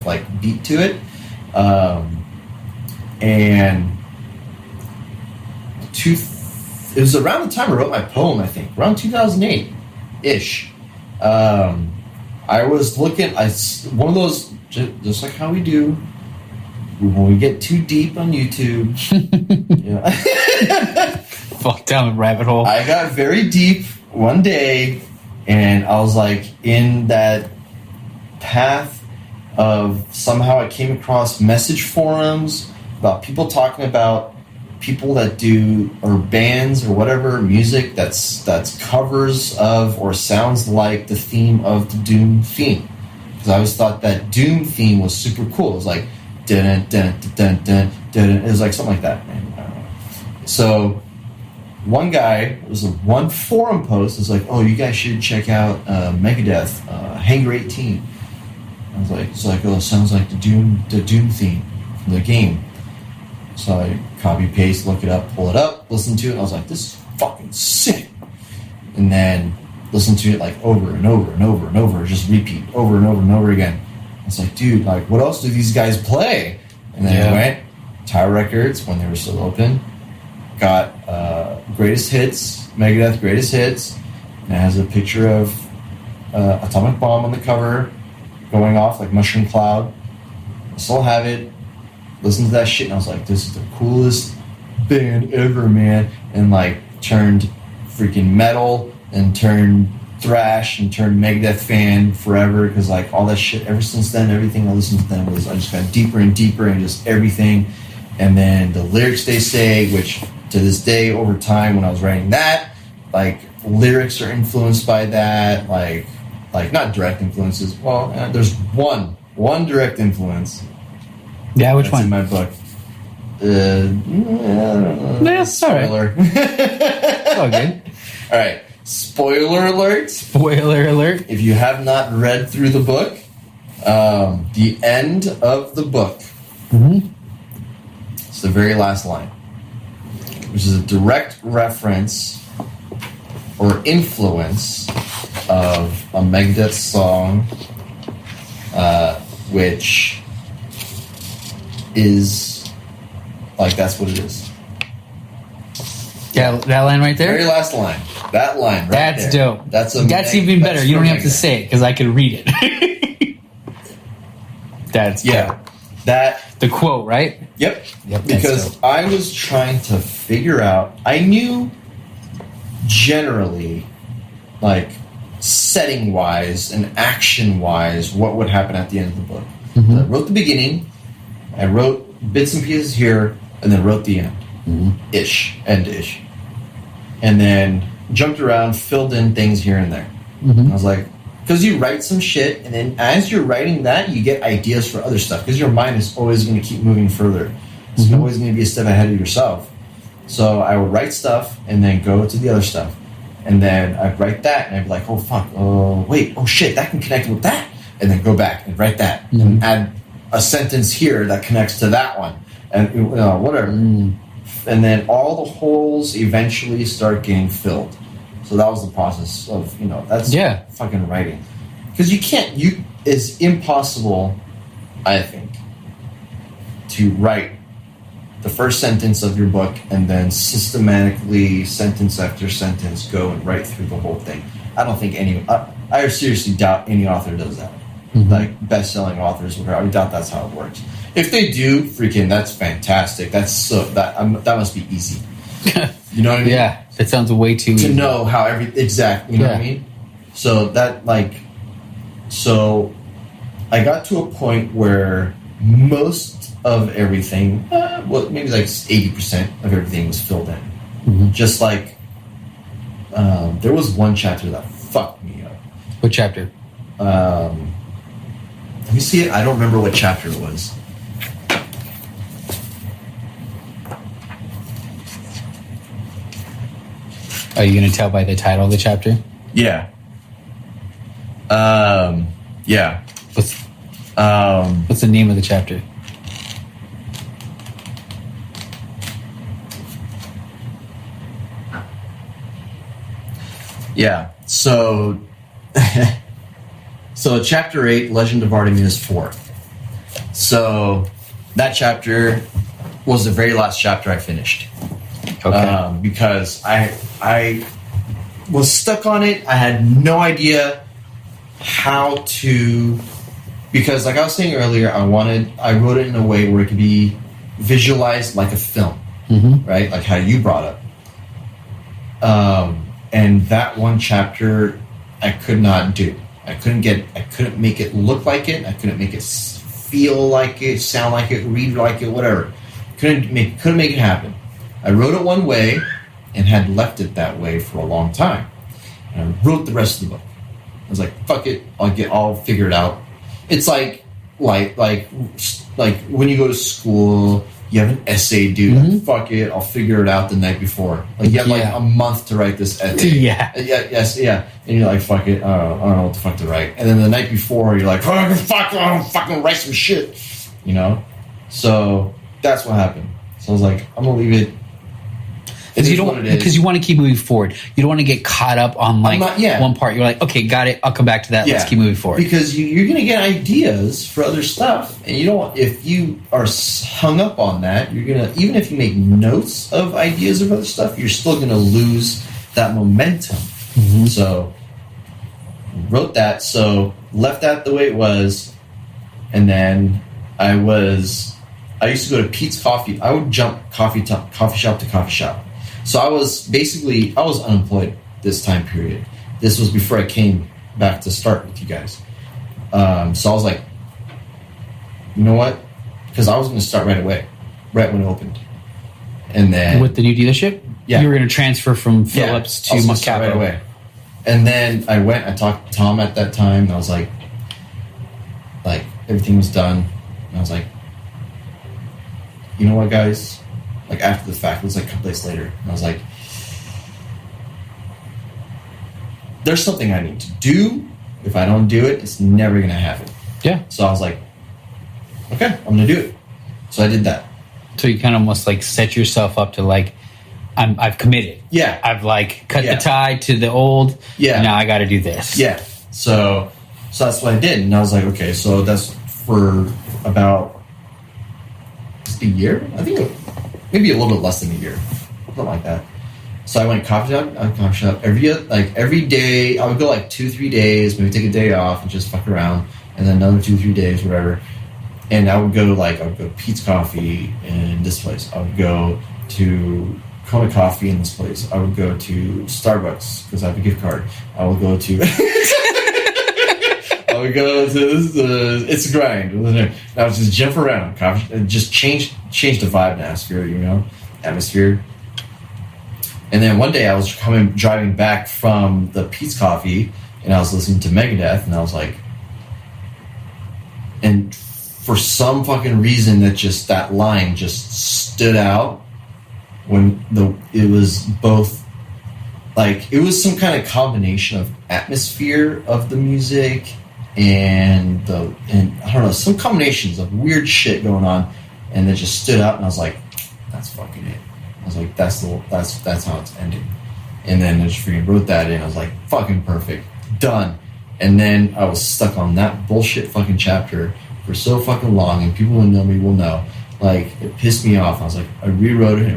like beat to it, and it was around the time I wrote my poem, I think, around 2008-ish. I was looking, one of those, just like how we do when we get too deep on YouTube. Fall down the rabbit hole. I got very deep one day, and I was like in that path of somehow I came across message forums about people talking about people that do, or bands or whatever, music that's covers of or sounds like the theme of the Doom theme. Because I always thought that Doom theme was super cool. It was like dun dun dun dun dun. It was like something like that. Man, I don't know. So one guy, it was one forum post. Was like, "Oh, you guys should check out Megadeth, Hangar 18." I was like, "It's like, oh, it sounds like the Doom theme from the game." So I copy paste, look it up, pull it up, listen to it. And I was like, "This is fucking sick." And then listen to it like over and over and over and over, just repeat over and over and over again. I was like, "Dude, like, what else do these guys play?" And then I went Tower Records when they were still open. Got Greatest Hits, Megadeth Greatest Hits, and it has a picture of Atomic Bomb on the cover, going off like Mushroom Cloud. I still have it. Listened to that shit, and I was like, "This is the coolest band ever, man!" And like turned freaking metal, and turned thrash, and turned Megadeth fan forever, because like all that shit. Ever since then, everything I listened to them was, I just got deeper and deeper, and just everything. And then the lyrics they say, which to this day, over time, when I was writing that, like lyrics are influenced by that, like not direct influences. Well, there's one direct influence. Yeah, which one? In my book. That's all right. Spoiler. It's all good. All right. Spoiler alert. Spoiler alert. If you have not read through the book, the end of the book. Mm-hmm. It's the very last line, which is a direct reference or influence of a Megadeth song, which is like, that's what it is. Yeah, that line right there. Very last line. That line right That's there. dope. That's even better. You don't have to say it because I can read it. That's dope. That the quote, right? Yep. Yep. Because I was trying to figure out. I knew generally, like setting wise and action wise, what would happen at the end of the book. Mm-hmm. So I wrote the beginning. I wrote bits and pieces here, and then wrote the end. End-ish. And then jumped around, filled in things here and there. And I was like, because you write some shit, and then as you're writing that, you get ideas for other stuff, because your mind is always going to keep moving further. It's always going to be a step ahead of yourself. So I would write stuff, and then go to the other stuff. And then I'd write that, and I'd be like, oh, fuck, oh, wait, oh, shit, that can connect with that. And then go back and write that, and add a sentence here that connects to that one, and whatever. And then all the holes eventually start getting filled. So that was the process of, that's fucking writing. Because it's impossible, I think, to write the first sentence of your book and then systematically, sentence after sentence, go and write through the whole thing. I don't think I seriously doubt any author does that. Like best-selling authors, whatever. I doubt that's how it works. If they do, freaking, that's fantastic. That must be easy. You know what I mean? Yeah, that sounds way too easy. To know how exactly, you know what I mean? So so I got to a point where most of everything, maybe like 80% of everything was filled in. Just like, there was one chapter that fucked me up. What chapter? Let me see it. I don't remember what chapter it was. Are you going to tell by the title of the chapter? Yeah. Yeah. What's the name of the chapter? Yeah. So chapter 8, Legend of Artemis 4. So that chapter was the very last chapter I finished. Okay. Because I was stuck on it. I had no idea how to, because like I was saying earlier, I wrote it in a way where it could be visualized like a film, right? Like how you brought up. And that one chapter I could not do. I couldn't make it look like it. I couldn't make it feel like it, sound like it, read like it, whatever. Couldn't make it happen. I wrote it one way and had left it that way for a long time. And I wrote the rest of the book. I was like, fuck it, I'll figure it out. It's like when you go to school, you have an essay due. Like, fuck it, I'll figure it out the night before. Like you have like a month to write this essay. Yeah. And you're like, fuck it, I don't know what the fuck to write. And then the night before, you're like, fuck, I'll fucking write some shit. You know? So that's what happened. So I was like, I'm gonna leave it. Because you want to keep moving forward. You don't want to get caught up on one part. You're like, okay, got it. I'll come back to that. Let's keep moving forward. Because you're going to get ideas for other stuff, and you don't. If you are hung up on that, you're gonna. Even if you make notes of ideas of other stuff, you're still going to lose that momentum. So wrote that. So left that the way it was, and then I used to go to Pete's Coffee. I would jump coffee shop to coffee shop. So I was unemployed this time period. This was before I came back to start with you guys. So I was like, you know what? Because I was going to start right away, right when it opened. And then with the new dealership, you were going to transfer from Phillips to Capital right away. And then I talked to Tom at that time, and I was like everything was done, and I was like, you know what, guys? Like after the fact, it was like a couple days later, and I was like, there's something I need to do. If I don't do it, it's never going to happen. Yeah. So I was like, okay, I'm going to do it. So I did that. So you kind of almost like set yourself up to like, I've committed. Yeah. I've like cut the tie to the old. Yeah. Now I got to do this. Yeah. So that's what I did. And I was like, okay, so that's for about a year. I think maybe a little bit less than a year. Something like that. So I went coffee shop every day. I would go like 2-3 days, maybe take a day off and just fuck around, and then another 2-3 days, whatever. And I would go to Pete's Coffee in this place. I would go to Kona Coffee in this place. I would go to Starbucks because I have a gift card. I would go to it's a grind. I would just jump around, just change the vibe and atmosphere. And then one day I was driving back from the Pete's Coffee, and I was listening to Megadeth, and I was like, and for some fucking reason that line just stood out when it was both like it was some kind of combination of atmosphere of the music and I don't know, some combinations of weird shit going on, and it just stood out, and I was like, that's fucking it. I was like, that's how it's ending. And then I just freaking wrote that in. I was like, fucking perfect, done. And then I was stuck on that bullshit fucking chapter for so fucking long, and people who know me will know. Like, it pissed me off. I was like, I rewrote it,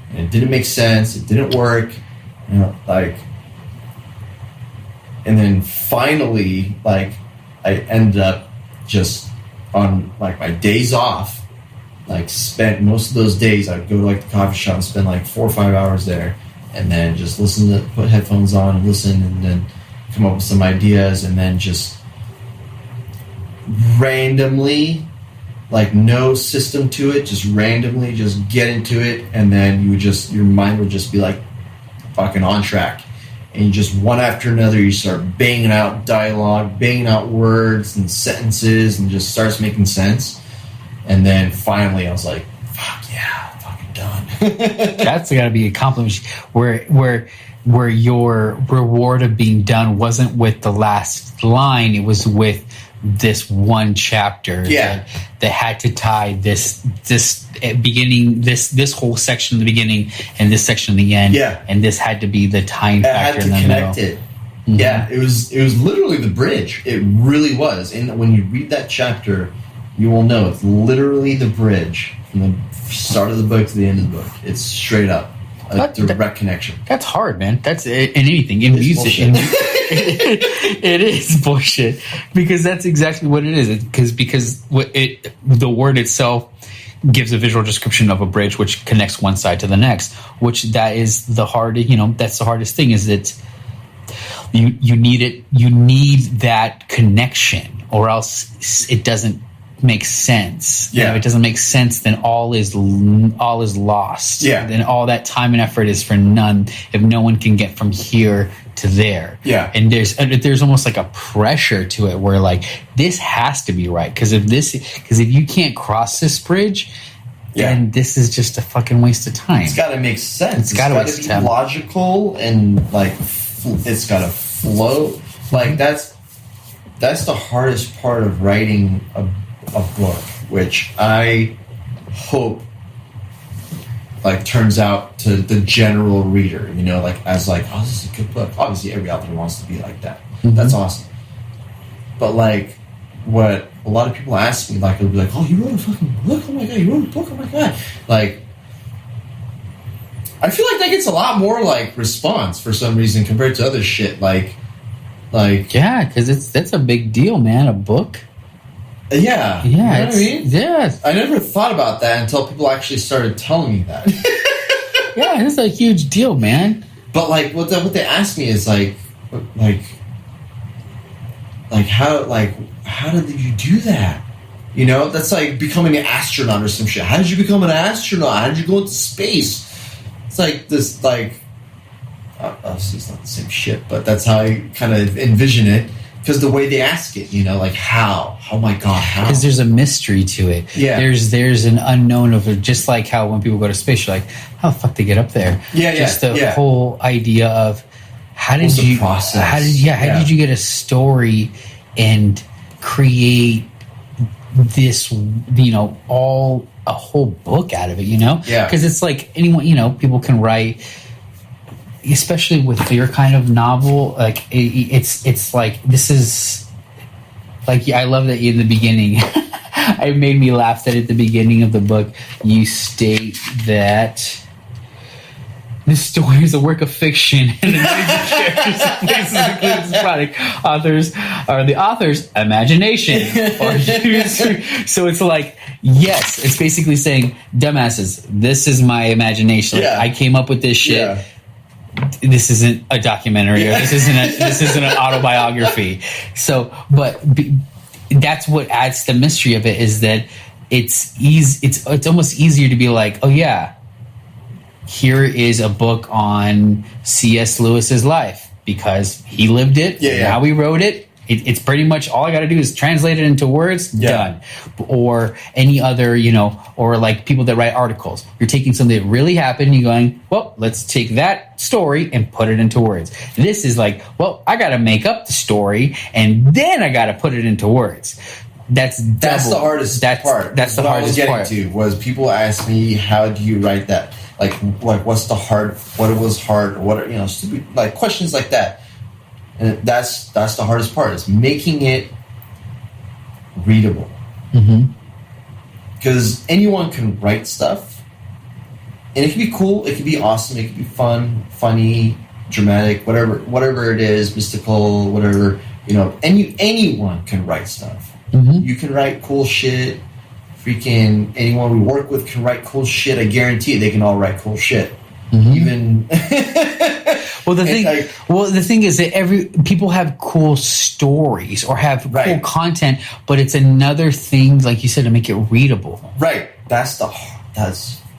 and it didn't make sense. It didn't work. And then finally, I ended up just on my days off. Spent most of those days, I'd go to the coffee shop and spend 4 or 5 hours there, and then just put headphones on and listen, and then come up with some ideas, and then just randomly, no system to it, just randomly just get into it, and then your mind would just be fucking on track, and you just one after another, you start banging out dialogue, banging out words and sentences, and just starts making sense. And then finally, I was like, "Fuck yeah, I'm fucking done." That's got to be a compliment. Where your reward of being done wasn't with the last line; it was with this one chapter. Yeah, that had to tie this beginning, this whole section in the beginning, and this section in the end. Yeah, and this had to be the tying factor in the connect middle. It. Mm-hmm. Yeah, it was literally the bridge. It really was. And when you read that chapter, you will know it's literally the bridge from the start of the book to the end of the book. It's straight up a direct connection. That's hard, man. That's in anything, in music. It is bullshit, because that's exactly what it is. Because the word itself gives a visual description of a bridge which connects one side to the next, which that is the hardest. That's the hardest thing, is that you need that connection, or else it doesn't make sense. Yeah. If it doesn't make sense, then all is lost. Yeah. Then all that time and effort is for none if no one can get from here to there. Yeah. And there's almost like a pressure to it where like this has to be right, because if you can't cross this bridge, then this is just a fucking waste of time. It's got to make sense. It's got to be logical, and like it's got to flow. Like that's the hardest part of writing a book, which I hope like turns out to the general reader, like as like, oh, this is a good book. Obviously every author wants to be like that. Mm-hmm. That's awesome. But like what a lot of people ask me, like they'll be like, oh, you wrote a fucking book? Oh my god, you wrote a book? Oh my god. Like I feel like that gets a lot more like response for some reason compared to other shit. Like yeah, because that's a big deal, man. A book. Yeah. Yeah. You know what I mean? Yeah. I never thought about that until people actually started telling me that. Yeah, it's a huge deal, man. But like what they ask me is like how did you do that? That's like becoming an astronaut or some shit. How did you become an astronaut? How did you go into space? It's like this, like obviously it's not the same shit, but that's how I kind of envision it. Because the way they ask it, like how? Oh my god, how? Because there's a mystery to it. Yeah. There's an unknown of it, just like how when people go to space, you're like, how the fuck they get up there? Yeah, Just the whole idea of how did What's you the process? How did you get a story and create this, all a whole book out of it, Yeah. Because it's like anyone, people can write. Especially with your kind of novel, like it's like this is like I love that in the beginning. It made me laugh that at the beginning of the book you state that this story is a work of fiction and the names of characters and places included in this product authors are the author's imagination. So it's like, yes, it's basically saying, dumbasses, this is my imagination. Yeah. I came up with this shit. Yeah. This isn't a documentary, or this isn't an autobiography. So, but that's what adds to the mystery of it, is that it's easy. It's almost easier to be like, oh yeah, here is a book on C.S. Lewis's life because he lived it. Yeah. Now he wrote it. It's pretty much all I got to do is translate it into words. Yeah. Done. Or any other, or like people that write articles. You're taking something that really happened and you're going, well, let's take that story and put it into words. This is like, well, I got to make up the story and then I got to put it into words. That's the hardest part. That's the hardest part. What I was getting to was people ask me, how do you write that? Like what's the hard? What was hard? What are stupid like questions like that? And that's the hardest part, is making it readable. Because anyone can write stuff, and it can be cool, it can be awesome, it can be fun, funny, dramatic, whatever it is, mystical, whatever. Anyone can write stuff. You can write cool shit. Freaking anyone we work with can write cool shit. I guarantee they can all write cool shit. Even. Well, the thing is that people have cool stories or have cool content, but it's another thing, like you said, to make it readable. Right. That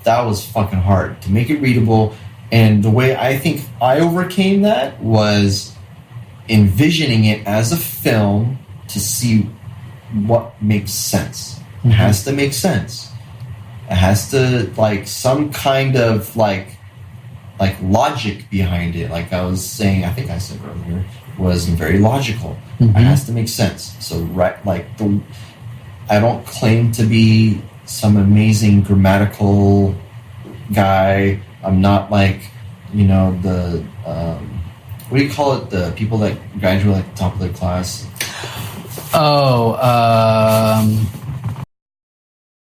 was fucking hard to make it readable, and the way I think I overcame that was envisioning it as a film to see what makes sense. It has to make sense. It has to like some kind of like logic behind it. Like I was saying, I think I said earlier, was very logical. It has to make sense. So I don't claim to be some amazing grammatical guy. I'm not like, the what do you call it? The people that graduate at the top of their class. Oh,